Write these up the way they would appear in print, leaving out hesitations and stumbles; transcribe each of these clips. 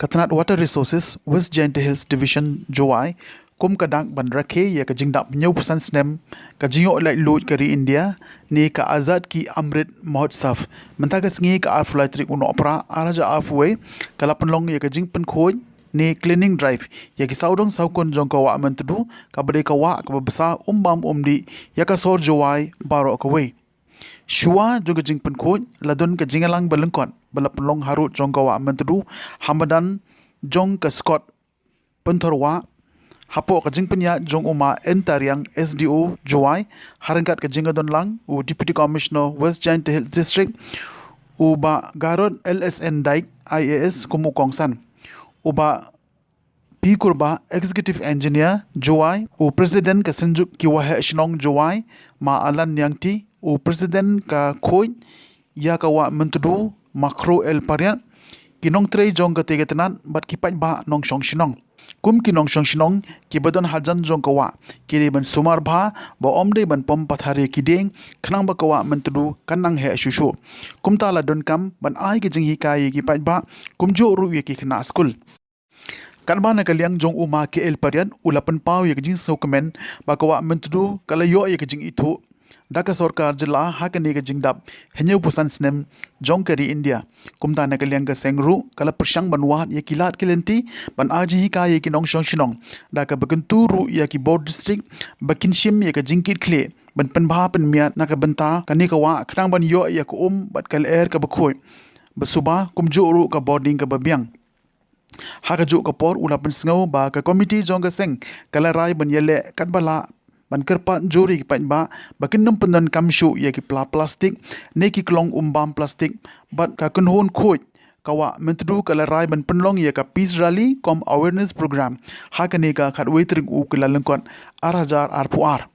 Tnad Water Resources West Giant Hills Division Jowai kum kadang ban rakhe ya ka jingdap nyau pusan snem ka jingo lai load kari India ne ka azad ki Amrit Mahotsav mentaga sngi ka aflai tri uno opera araja afwe kala Pynlong ya ka jingpen khoj ne cleaning drive ya ki saudong saukon jong ka wa Myntdu ka bade ka wa ka basa umbam umdi ya ka sor Jowai baro ka we Shua juga jingpen khoj ladon ka jingalang balengkon bala Pynlong harut jong ka wa Myntdu hamadan jong ka Scott pentorwa hapo ka jingpenya jong uma entariang SDO Jowai harangkat ka jingadon lang u Deputy Commissioner West Giant Hills District uba Garod LSN Daik IAS kumukongsan uba P Kurba Executive Engineer Jowai u President ka Senjuk Kiwahe Shnong Jowai ma Alan Nyangti u President ka Khoi ya ka wa Myntdu Makro El Parian kinong trei jong ka tegetenan bat kipat ba nong shong shinong kum kinong shong shinong ki badon hajan jong ka wa ki ban sumar bha ba omde ban pom pathare ki ding khnang ba ka wa Myntdu kanang he shushu kum ta la don kam ban ai ki jing hi kai ki pat ba kum jo ru ye ki khna school kanba na kaliang jong uma ke el parian ulapan pau ye jing so komen ba ka wa Myntdu kala yo ye jing ithu Daka Sorkar jila hakani ka jingdap henyo pusan snem jong kari India kumta na kaliang ka sengru kala persyang banwat ya kilat kilenti ban aji hi ka ye kinong shong shinong daka bagenturu ya ki board district bakin shim ya ka jingkit kle ban penbha penmiat na ka benta kani ka wa khnang ban yo ya ko bat kal air ka bakhoi basuba kumjuru ka boarding ka babiang haka ju ka por ulapan sngau ba ka committee jong ka seng kala rai ban yele kat bala ban kerpat juri ki pat ba bakin num pendan kamshu ye ki plastik ne ki klong umbam plastik bat ka kunhon khoj kawa Myntdu kala rai ban Pynlong ye ka peace rally kom awareness program hakane ka khatwe tring u kala lengkon arajar arpuar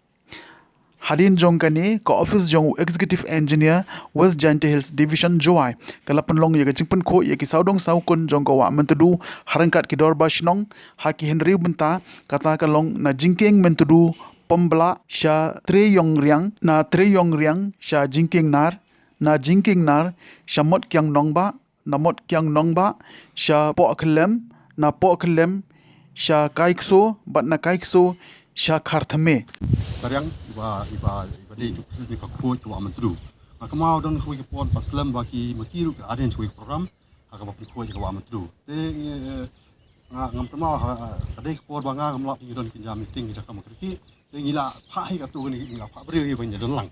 hadin jong kane ka office jong executive engineer West Giant Hills Division Jowai kala Pynlong ye ka jingpen kho ye ki saudong saukon jong ka wa Myntdu harangkat ki dor ba shnong haki henry benta kata kalong na jingking Myntdu pembela sha tre yong riang sha jingking nar na jingking nar sha mot kyang nongba na mot kyang nongba sha po khlem na po khlem sha kaikso bat na kaikso sha kharthame Tariang iba di tu khusus ni kakpo tu wa Myntdu akamau don khu ki pon paslam ba ki makiru ka aden chu program akaba pi khu ki wa Myntdu te ngam tamau kadai por ba nga ngam lap ni don kinja meeting ki jakam kriki ngila pha hi ka tu ni ngila pha bri hi ban don lang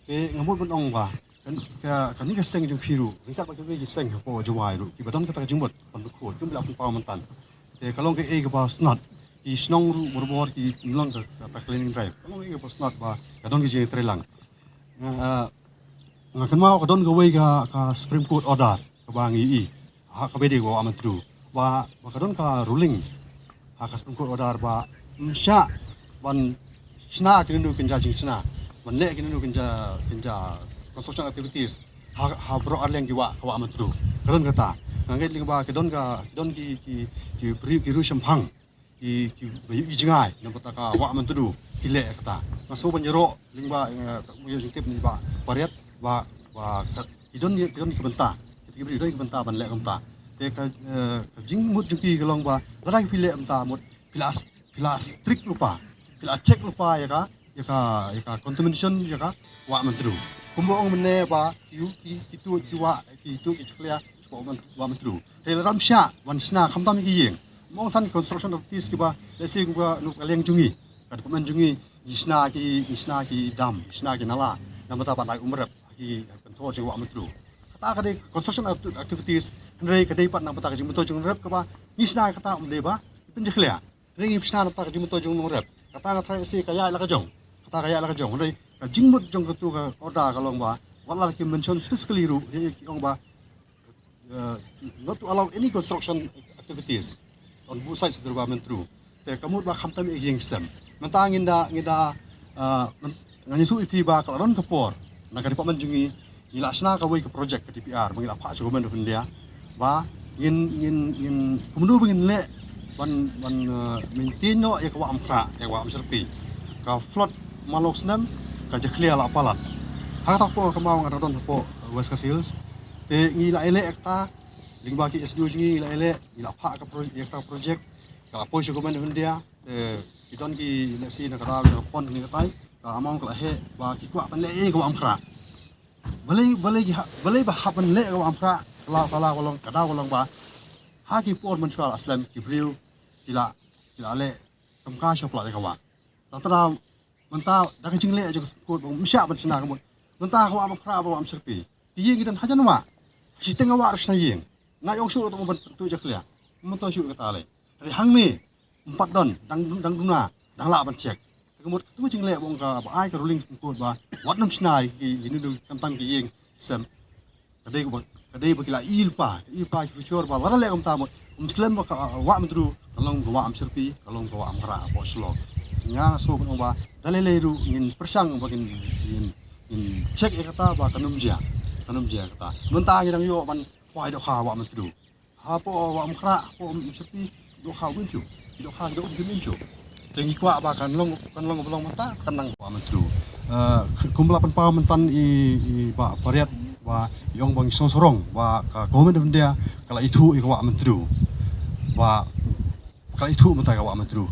ke ngamut ban ong ba kan ni ka seng jung phiru ni ka ba ke ki seng po Jowai ru ki badam ka ta jingbot pan khu kum la pa mantan te kalong ke e ka ba snot ki snong ru borbor ki lang ka ta cleaning drive kalong e ka ba snot ba ka don ki je trelang ngakan mau ka don ka wei ka Supreme Court order ka ba ngi i ha ka be de wa Myntdu ba ka don ka ruling ha ka Supreme Court order ba sha ban Sna kena nu kenja jing sna, mana kena nu kenja construction activities ha bro arleng kiwa kawa Myntdu. Kadon kata, nganget lingba kadon ki beri ki rusham hang ki bayu ijingai nampak ka wa Myntdu kile kata. Masuk penjero lingba yang jingtip ni ba pariat ba kidon ki benta. Ketika beri ki benta ban lek benta. Te ka jing mut jingki kalong ba ladai pile benta mut pila strict lupa. Bila cek lupa ya ka contamination ya ka wa Myntdu kumbo mene ba ki tu ceklia wa Myntdu re ram sha wan sna khamtam ki yeng mong than construction of this ki ba lesi gua nu kaleng jungi ka pemen jungi isna ki dam isna ki nala namata ba nai umrep ki control jing wa Myntdu kata ka de construction activities re ka de pat namata ka jing moto jing rep ka ba isna kata umde ba penjeklia re ngi isna namata ka jing moto jing rep kata ngatra si kaya la ka jong re ka jingmut jong tu ka order ka long ba wala ki mention specifically ru ki ong ba not to allow any construction activities on both sides of the Myntdu te kamut ba khamtam e yeng sem mentangin da ngani tu ipi ba ka ron ka por na ka department jungi ila sna ka wei ka project ka DPR mangila pha government of India ba in kumdu bingin le ban maintain no ya kwa amfra ya kwa amserpi ka flood malok snam ka je clear la palat ha ta po ka mau ngadon po West Hills te ngi la ele ekta lingba ki SDO jingi ila pha ka project ka apoy sa government India kidon ki si na kada na pon ni katai ka among ka he ba ki kwa pan le ko am khra balai ba hapan le ko am khra kala kolong kada kolong ba ha ki por man chwa aslam ki briu kila le kam ka shop la ka wa tatra manta da ka jingle jo ko msha ban sina ka manta ko am khra ba am serpi ki yi gidan hajan wa si tengah wa rsna ying na yong su to ban tu ja khlia mun to su ka ta le ri hang ni 4 don dang duna dang la ban cek kemut tu jingle bong ka ba ai ka rolling ko ba wat nam snai ki ni du kam tang ki ying sem kadai ba kila ilpa ki future ba la le kam ta mo muslim ba wa mdru kalong wa am serpi kalong wa am khra bo slo nya so bong ba dalele ru ngin persang ba in cek e kata ba kanum jia kata menta yang yo ban phoi do kha wa mdru ha po wa am khra po am serpi do kha win chu do kha do min chu tengi kwa ba kan long menta kanang wa mdru kumpul pan pa mentan i ba pariat wa yong bang sorong wa ka government of India kala itu i wa mdru wa kala itu menta ka wa mdru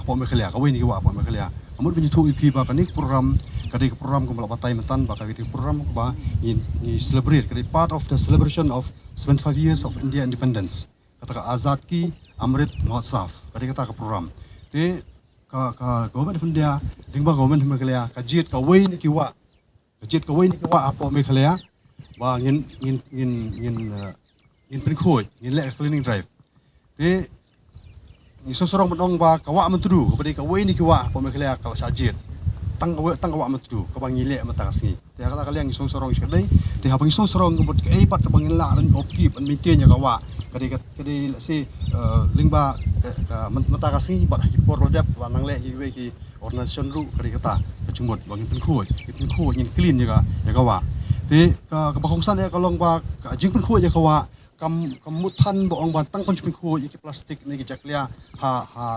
apa me khalia ka weni wa apa me khalia amut bin itu ipi ba kanik program kadai program kumpul batai mentan ba kadai program ba in celebrate kadai part of the celebration of 75 years of India independence kata ka azad ki amrit mahotsav kadai kata ka program te ka government of India dingba government me khalia ka jit ka weni ki wa apa me khalia ba ngin pin khoi ngin le cleaning drive te ni sorong menong ba ka wa mantru ka bade ka we ni ki wa pa me khala ka sajit tang ka wa mantru ka bang ile mata kasi te kala kaliang sorong sekadai te ha bang sorong ngebut ka pat ka bang la ben opki ban maintain ya ka wa kadi si lingba ka mata kasi bat ki por rodap wa nang le ki we ki organisation ru kadi kata ka jumot bang pin khoi ngin clean ya ka wa te ka bakongsan e kalong ba jing pun khoi ya ka wa kam mutan bo ong ban tang kon pin khoi ki plastic ni ki jaklia ha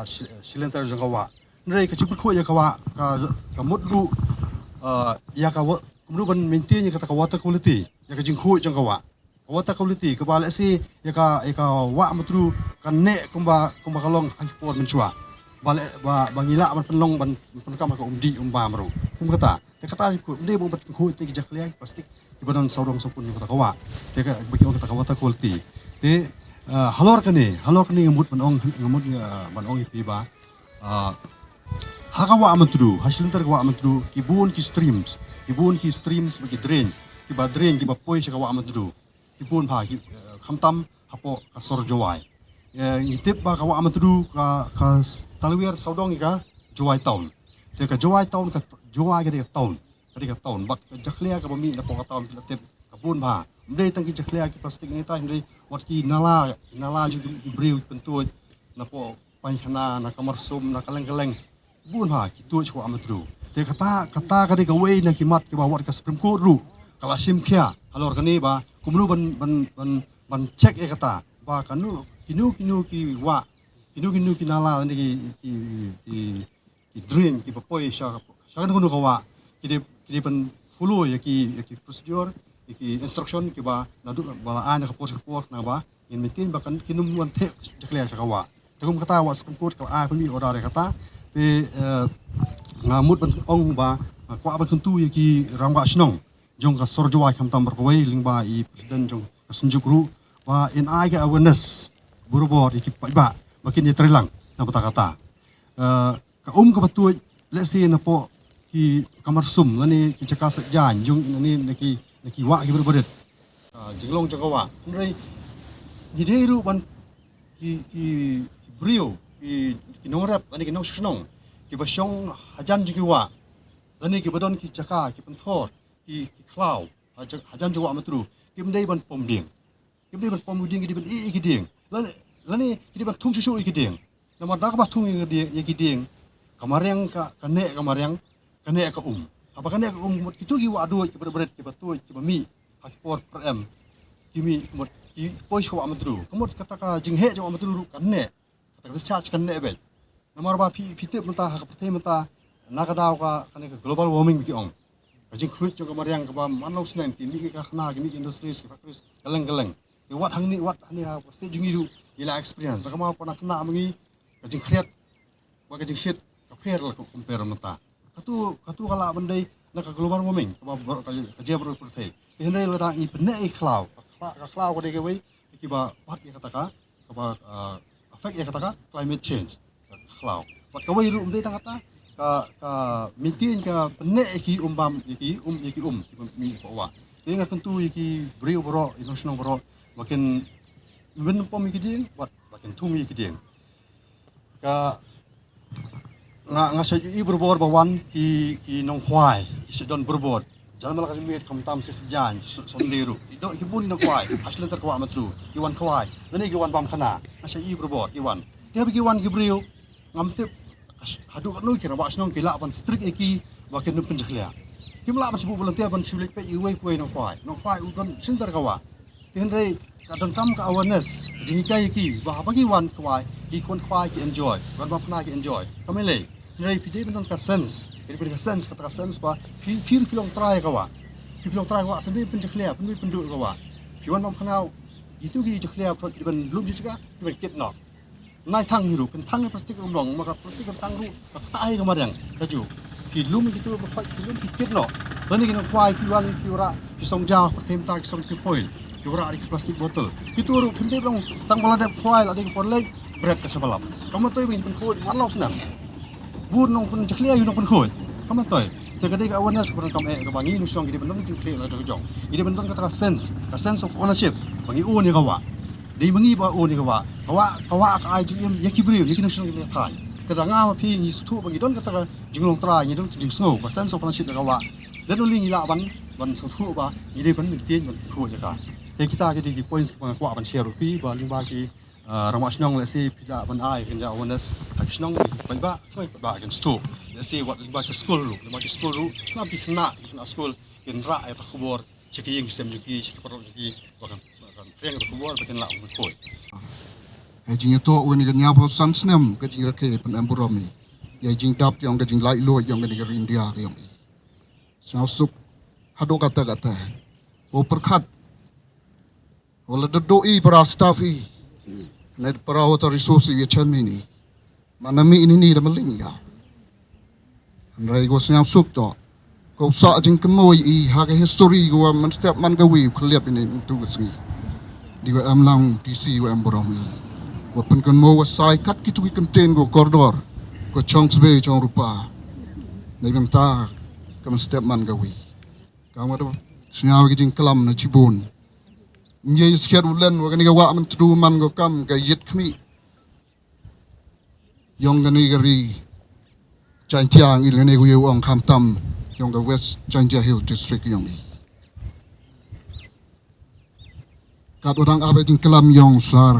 cylinder jang ka wa nrei ka chipin khoi ya ka wa ka mutlu ya ka kumru ban maintain ya ka water quality ya ka jing khoi jang ka wa water quality ka ba le si ya ka wa mutru kan ne kumba kalong ai por menchua bale ba ngila ban penlong ban kam ka umdi umba maru kum kata te kata ku umdi bo bat khoi te ki jaklia plastic ki badan saudong sapun ni kata kawa te ka bagi orang kata water quality te halor kani ngamut ban ong ipi ba hakawa amatru hasilintar kawa amatru kibun ki streams bagi drain ki ba poi sa kawa amatru kibun ba ki khamtam hapo kasor jowai itip ba kawa amatru ka talwir saudong ka jowai town te ka jowai town ka jowai ka town ka town bak jaklia ka bami na po ka town pilatip kabun ba mdei tangki jaklia ki plastic ni ta hindi wat ki nala ju briu pentuj na po panchana na kamarsum na kaleng bun ha ki tuj ko amatru te kata ka we na ki mat ki ba wat ka supreme court ru kala sim khia halor kani ba kumnu ban check e kata ba kanu kinu ki nala ni ki drain ki ba poi sha kan kunu ka wa ki ban follow ya ki procedure ki instruction ki ba nadu bala ana ka pos na ba in maintain ba kan kinum wan the jaklia sa kawa tagum kata wa supreme court ka a kun mi order kata pe ngamut ban ong ba kwa ban kuntu ya ki rangwa snong jong ka sorjwa kham tam ko wei lingba I president jong sunjuk ru ba in ai ka awareness burubor ki ba makin ni trilang na kata ka ka batu let's say na po ki kamar sum ngani ki chaka sa jan jong ngani naki wa ki berbedet jinglong jagawa nrei ni deiru ban ki brio ki nongrap ani ki nong ki basong hajan jiwa lani ki badon ki chaka ki penthor ki cloud hajan jawa matru ki mdei ban pomding ki ban ki ding lani ki ban thung susu ki ding nama dak ba thung ki ding kamareng ka kane ka apa kane ka mut kitu ki wa do ki berberet ki batu ki bami ha ki por per m ki mi mut ki poi ko amatru kumut kata ka jinghe jo amatru kanne kata ka charge kanne bel namar ba pite mata ha pate mata naga daw ka kane ka global warming ki ong ka jing khut jo ka mariang ka ba manlo snen ki mi ka khna ki mi industries ki factories galeng wat hang ni pasti jungi du ila experience kama pernah kena mengi kajing kreat wa kajing shit compare lah compare mata katu kala bandai nak global warming kama kaje baru pertai henry la ni penne cloud cloud ko dege wei kiba pat ya kata ka kaba effect ya kata ka climate change cloud pat ka wei ru umdai tangata ka mitin ka penne ki umbam ki mi bawa dengan tentu iki beriu bro international bro makin men pom iki ding wat makin tumi iki ding ka nga sa i berbor bawan ki nong khwai ki sedon berbor jangan malah kasi miet kamtam si sejan sondiru itu hibun nong khwai aslen ter kwa matru ki wan khwai dani ki wan bam khana asa i berbor ki wan dia ki wan ki beriu ngamte hadu kan kira wa snong ki la ban strict iki makin nu penjeklia kim la ban sibu volunteer ban sulik pe iwe kuai nong khwai udon sinter kawa henry kadang kam ka awareness dihikai ki bah bagi wan khwai ki kon khwai ki enjoy wan bam khna ki enjoy kamele henry pide benton ka sense ini sense kata sense ba feel pilong try kawa tapi penjeklia pendu kawa piwan bam khna itu ki jeklia pro ki ban belum juga ki ban kit nok nai thang hiru pen thang plastik romlong maka plastik tang ru ka tai kamarang laju ki lum gitu ba ki lum ki kit nok dan ni khwai piwan ki ora ki songja pertem ta ki song ki foil ki ora ki plastik botol kitu ru phinde dong tang bala dep khwai la de por lek bread ka sabalap kamu toy bin pen khoi malos nang bur nong pen jeklia yu nong pen khoi kamu toy te kadai ka awareness pun kam ka bangi nu song gidi benong jeklia la jong gidi benong kata sense a sense of ownership bangi u ni kawa di mengi ba u ni kawa ka ai jim yaki brio yaki nong song ni thai kada nga ma phi ni su bangi don kata jinglong tra ni don jing snow ka sense of ownership kawa dan uli ni la ban su thu ba gidi ban min tien ban khu ya ka te kita jadi ki points ka kwa ban share pi ba ling ba ki ramas nong le si pila ban ai kan ja awareness action ban ba khoi ba kan sto le si wat ling ba ki school ru na bi khna school kin ra ai ta khobor cheki yeng sem juki cheki parol juki ba kan treng ta khobor ba kan la un khoi ai jing to wen ga nya pho san snem ga jing ra ke pan amburomi ya jing dap yong ga jing lai lo yong ga ni india yong sao sup hado kata o perkhat wala doi para staffi net para water resource ye chamini manami ini da malinga andrai go sao sup to ko sa jing kemoi I ha ga history go man step man ga wi khliap ini tu sgi di go am lang dc go am boromi go pen kan mo sai kat ki tu ki contain go corridor go chongs be chong rupa nei bem ta kam step man ga wi ka ma do snyaw gi jing klam na chibun nyei sket ulen wa ga ni ga wa man tu man go kam ga yit khmi yong ga ni ga ri chan tiang il ne go yu ong kham tam yong ga west Changia Hill district yong ni kat orang abe jing kelam yong sar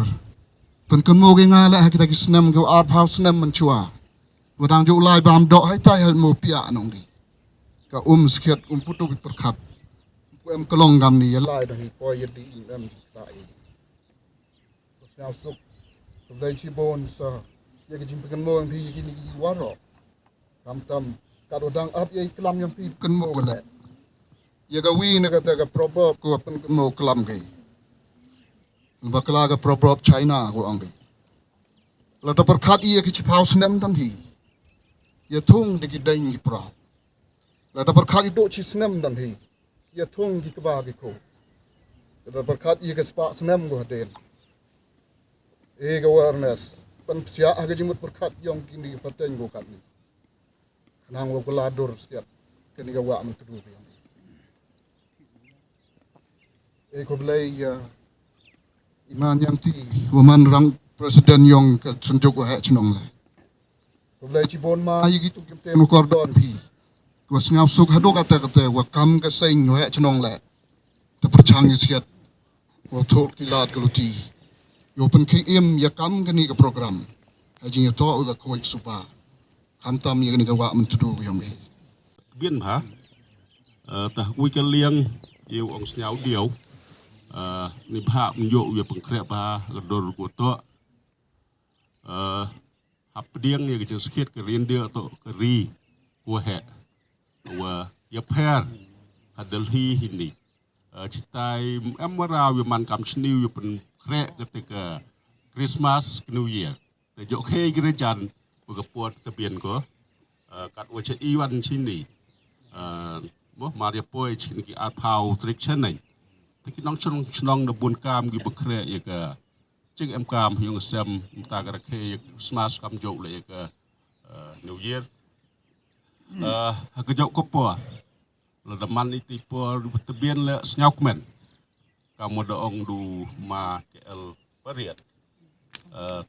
pen kan mo ge nga la kita ki snam go art house snam man chua wadang jo lai bam do hai tai han mo pia nong di ka sket putu bi perkhat em kelong gam ni ya lai dang po ye di em tai snam sup dai chi bon sa ye ki jing kan mo ang phi ki ni wa ro kam tam ka do dang ap ye kelam yang pi kan mo ga le ye ga wi na ka ta ga proverb ko pen mo kelam ge bakla ga proverb China ko angi la ta perkhat ye ki chipau snem tam hi ye thung de ki dai ni pra la ta perkhat do chi snem tam hi ye thung ki ka ba ki ko la ta perkhat ye ka spa snem go den e ga awareness pan sia aga jimut perkhat yong ki ni paten go kat ni nang lo kala dor setiap kini ga wa am tu bi e ko blai iman yang ti waman rang presiden yong ka sunjuk wa ha chnong la ko blai chi bon ma yi gitu kim te no kordon bi ko snap suk hado kata wa kam ka saing wa ha chnong la ta perchang isiat wa thok ti lat ko ti yo pen ki im ya kam ka ni ka program ha jing to la ko supa kam tam yi ni ka wa man tu yong e biên hả ta quy cái liêng yêu ông sнял điều ni bha myo ye pengkre ba dor ko to hap dieng ye ke skit ke rindia to ke ri ko he wa ya per hadal hi hini citai emara wiman kam seni wipen krek ketika Christmas New Year. Jok ke gerejan berkepuat tebian ko kat wace iwan sini. Moh Maria Poi cini ki art pau trik cenai. Tapi nong cenong de bun kam gi bekrek ya ke cing em kam yung sem ta ke Christmas kam jok le ya ke New Year. Kejok kopo. Ledaman itu por tebian le senyakmen. Kamu doong du ma KL Pariat.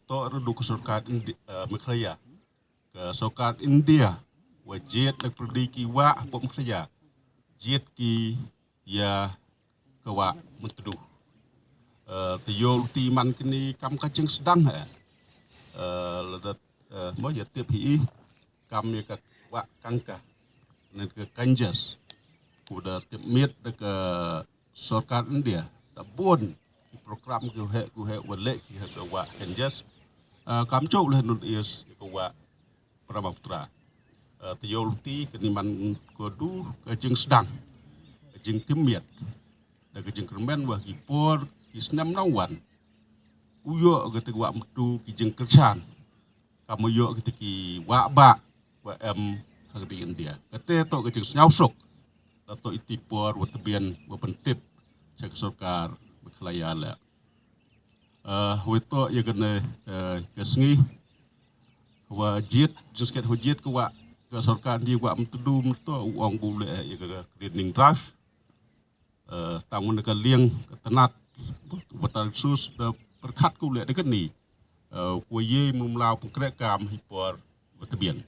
To du kesurkat Meklaya. Kesurkat India. Wajit le perdiki wa pom Meklaya. Jit ki ya kewa Myntdu. Tiyol ti man kini kam kacing sedang ha. Ledat mo ya tiap hi kam ya ke wa kangka. Nen ke kanjas. Udah timit ke sorkat India, tabun program kuhe walek ke wa kanjas, kamcok lah nun is ke wa Mawphor. Tiyolti keniman kodu kejeng sedang, kejeng timit, dan kejeng kermen wah kipor kisnam nawan, uyo ketik wa Myntdu kejeng kercan, kamu yo ketik wa ba hari India, kete to kejeng senyawsok. Atau itipor watebian wapentip saya kesurkar Meklaya le. Wito ya kena kesengi wajit jusket wajit ke wa kesurkar di wa Myntdu mto uang bule ya ke cleaning drive. Tangun ke liang ke tenat watar sus perkat ku le dekat ni. Kuye memlau pengkrek kam hipor watebian.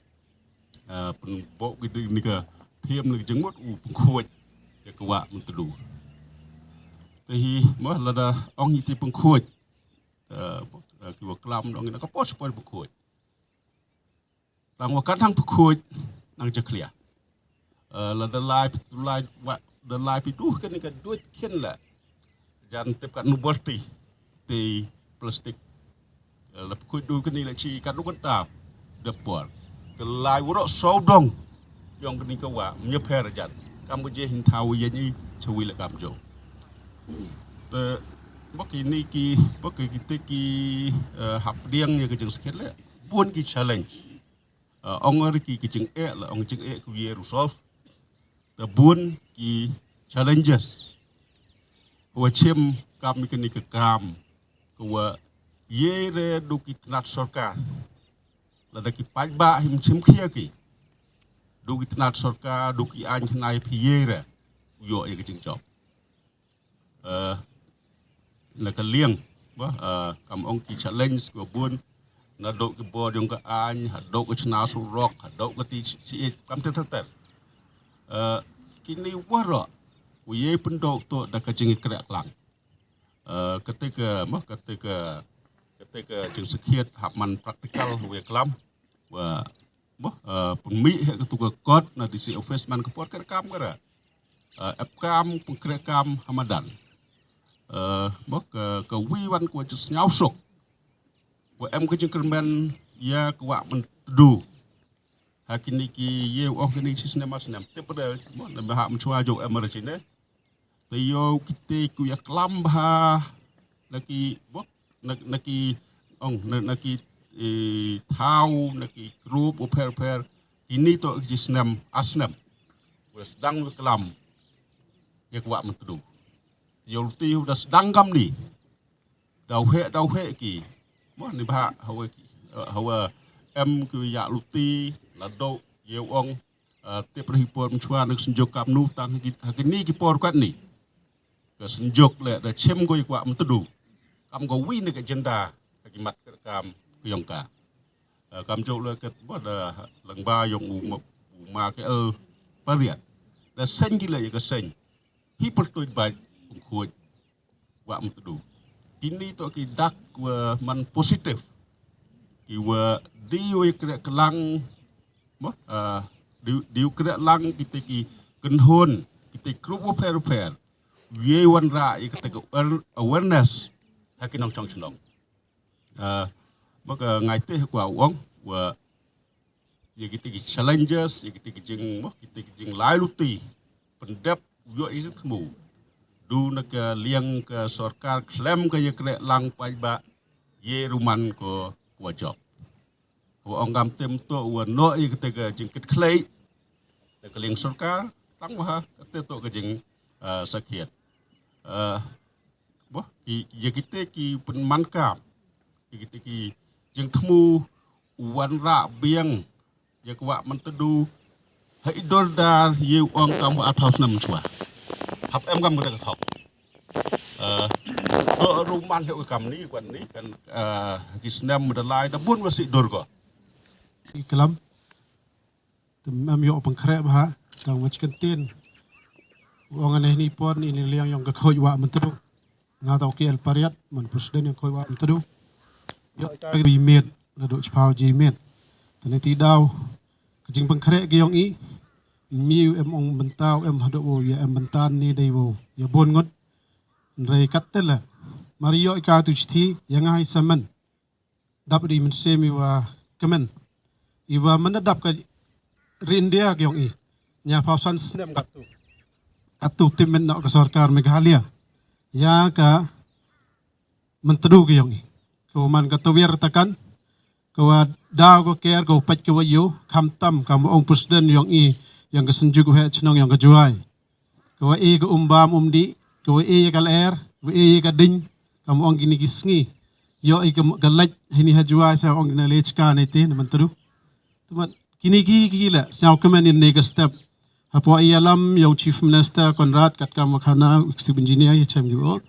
Penbok gitu ni ke thêm được chứng mất bùng khôi để các bạn mình tự đủ thì mới là ông như thế bùng khôi cái việc làm đó người ta có post point bùng khôi tăng vào các thằng bùng khôi năng chắc clear là the live itu kan cái duit kian lah jangan tiếp cận nubolti thì plastik là bùng khôi đôi cái này là chỉ cắt đôi tàu deport the live vừa sâu đông yang kini kawa menyeper jat kamu je hintau yani cewil kamjo baki kita ki hap diang ya kejeng sikit le pun ki challenge ongor ki kejeng la ong jeng ku ye resolve the bun ki challenges wachem kami kini ke kam kawa ye re du ki tnat sorka la da ki pajba him chim khia ki duki tenat sorka duki an nai piera yo ya kecing job na ka liang ba kam ong ki challenge ko bun na do ke bod yung ka an ha do ko chna su rock ha do ko ti si kam te te kini waro ku ye pendo to da ka jing krek lang ketika jing sekiat hapman praktikal we kelam wa pemik ketua kot na di si office man kepot kerekam kera kam pengkerekam Hamadan ke wiwan ku just nyawsok ku kejeng kermen ya ku wa Myntdu hakini ki ye kini sinema senam te pada na ha mchua jo emergine te yo kite ku ya klam ha naki naki naki thau naki group per ini to jisnam asnam sedang kelam ya kwa Myntdu yolti udah sedang gam ni dau he ki mo ni ba hawa ku ya luti la do ye ong te prihipor mchua nak senjok kam nu tang hakini ki por kwat ni ke senjok le da chem go kwa Myntdu kam go wi ni ke agenda akimat kam Yongka, kam jauh le ket pada langba yang uma ke Pariat, dan sen gila ya ke sen, people tu baik pengkuat wa Myntdu. Kini tu ki dak man positif, ki wa diu kerek kelang, diu kerek lang kita ki kenhon, kita group repair, ye wan ra kita awareness, hakinong chong chlong. Maka ngai teh kwa wong wa ye kita ki challenges ye kita ki jing lai luti pendap yo is it mu du nak liang ke sarkar klaim ke ye kre lang pai ba ye ruman ko wajok wa ongam tem to wa no ye kete ke jingkit klei ke liang sarkar tang wa kete to ke jing sakiat boh ye kite ki penman kam ye kite ki jing thmu wan ra biang ye kwa Myntdu hai dol dar ye ong kam at house nam chua hab em kam ke thok to ruman he kam ni kwan ni kan kisnam medalai da bun wasi dor ko kelam tem yo pengkrep ha kang wach kentin wong aneh ni pon ini liang yang ke khoi wa Myntdu nga tau ke el pariat man presiden yang khoi wa Myntdu yo bi met la do chpau ji met tani ti daw kajing pengkrep ke yong i miu em ong bentau em hado wo ya em bentan ni dei wo ya bon ngot rei kattela mario ka tu chi yang ai saman dap di men semi wa kemen iwa menadap ka rindia ke yong i nya pausan snem katu tim men nak ke sarkar Meghalaya ya ka Myntdu ke yong i ko man ka tawir takan ko daw ko ker ko pat ko yo kham tam kam ong presiden yong i yang kesenjuk he chnong yang kejuai ko e ko umbam umdi ko e kal air ko e ka ding kam ong gini kisngi yo e ka laj hini hajuai sa ong na lechka ne te Myntdu tumat kini la sao kemen in ne step apo ialam yang chief minister Konrad kat kam khana executive engineer ye chem yo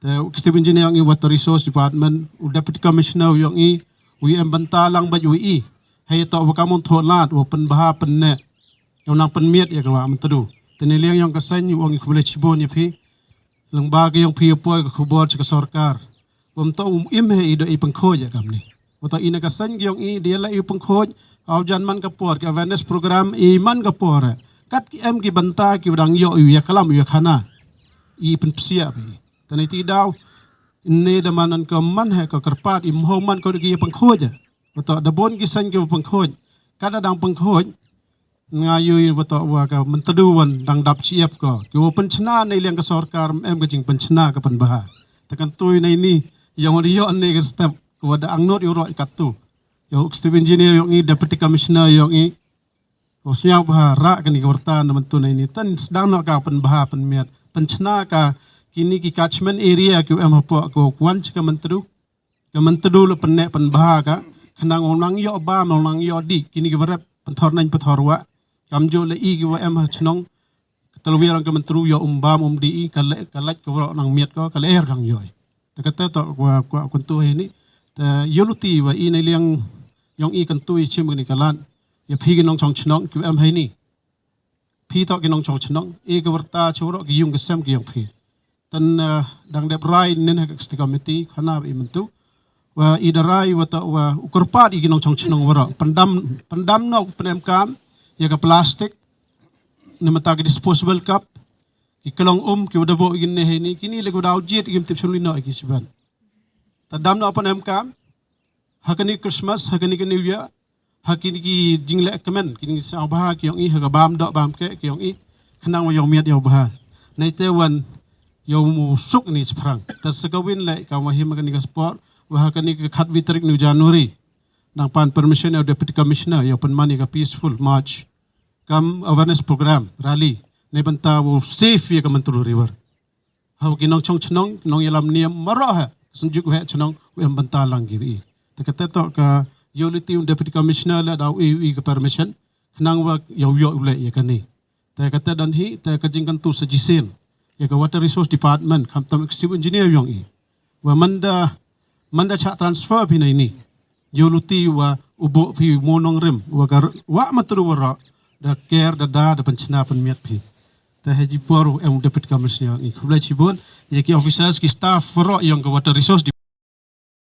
the executive engineer yang water resource department deputy commissioner yang i wi em bantalang ba ui hay to wa kamon tholat wa pen baha pen ne yang nang penmiet ya kawa Myntdu tene liang yang kasan yu ong ikule chibon ya phi lang ba ge yang phi po ka khubor cha sarkar bom to im he ido i pengkhoj ya kam ni wa ina kasan ge yang i dia la i pengkhoj au jan man ka por ka awareness program i man ka por kat ki em ki banta ki dang yo ya kalam ya khana i pen psia phi tene ti daw ne da manan ka man he ka karpat im ho man ko ki pengkhoj wa to da bon ki san ki pengkhoj kada dang pengkhoj ngayu wato wa ka Myntdu wan dang dap chiep ko ki open chna nei liang ka sarkar em ka jing penchna ka pan baha takan tui nei ni yang rio ne ka step ko da angnot yo ro katu yo executive engineer yo ngi deputy commissioner yo ngi o siang baha ra ka ni warta na Myntdu nei ni tan sedang no ka pan baha pan miat penchna ka kini ki catchment area ki em hapo ko kwan ka Myntdu lo pan ne pan baha ka khnang onang yo ba onang yo di kini ki warap panthor nain pathor wa kam jo le i wa em chnong talwi rang ka Myntdu yo umbam umdi kalaj ko nang miet ko kal er rang yoi ta ka to wa kun tu he ni ta yoluti wa i nei liang yong i kan tu i chim ni kalan ya phi ki nong chong chnong ki em he ni phi to ki nong chong chnong e ka warta churo ki yung ka sem ki yong phi tan dang dep rai nen ha ka committee khana i Myntdu wa i darai wa ta wa ukurpat i ki nong chong chnong wara pandam no penem kam ya ka plastik ni mata ka disposable cup ki kalong ki udah bo gin ne ni kini lego daw jet gim tip sulino ki siban tadam no apa nam kam hakani Christmas hakani ka New Year hakini ki jingle kemen kini sa bah ki yong i ha bam do bam ke ki yong i khnang wa yong miat yo bah nei te wan yo mu suk ni sprang ta sagawin le ka ma him ka sport wa hakani ka khat vitrik nu January nang pan permission of deputy commissioner yo pan mani ka peaceful march kam awareness program rally ne banta wo safe ya ka Myntdu river ha ki nong chong chnong nong yalam niam maro ha sunjuk he chnong we banta lang gi ta ka to ka unity deputy commissioner la daw e ka permission nang wa yo le ya ka ni ta ka dan hi ta ka jingkan tu sajisin ya ka water resource department kam tam executive engineer yong i wa manda cha transfer phi nei ni yoluti wa ubo phi monong rem wa Myntdu wara da care da penchna pen miat phi ta haji poru em deputy commissioner i khulai chibon ye ki officers ki staff ro yang ka water resource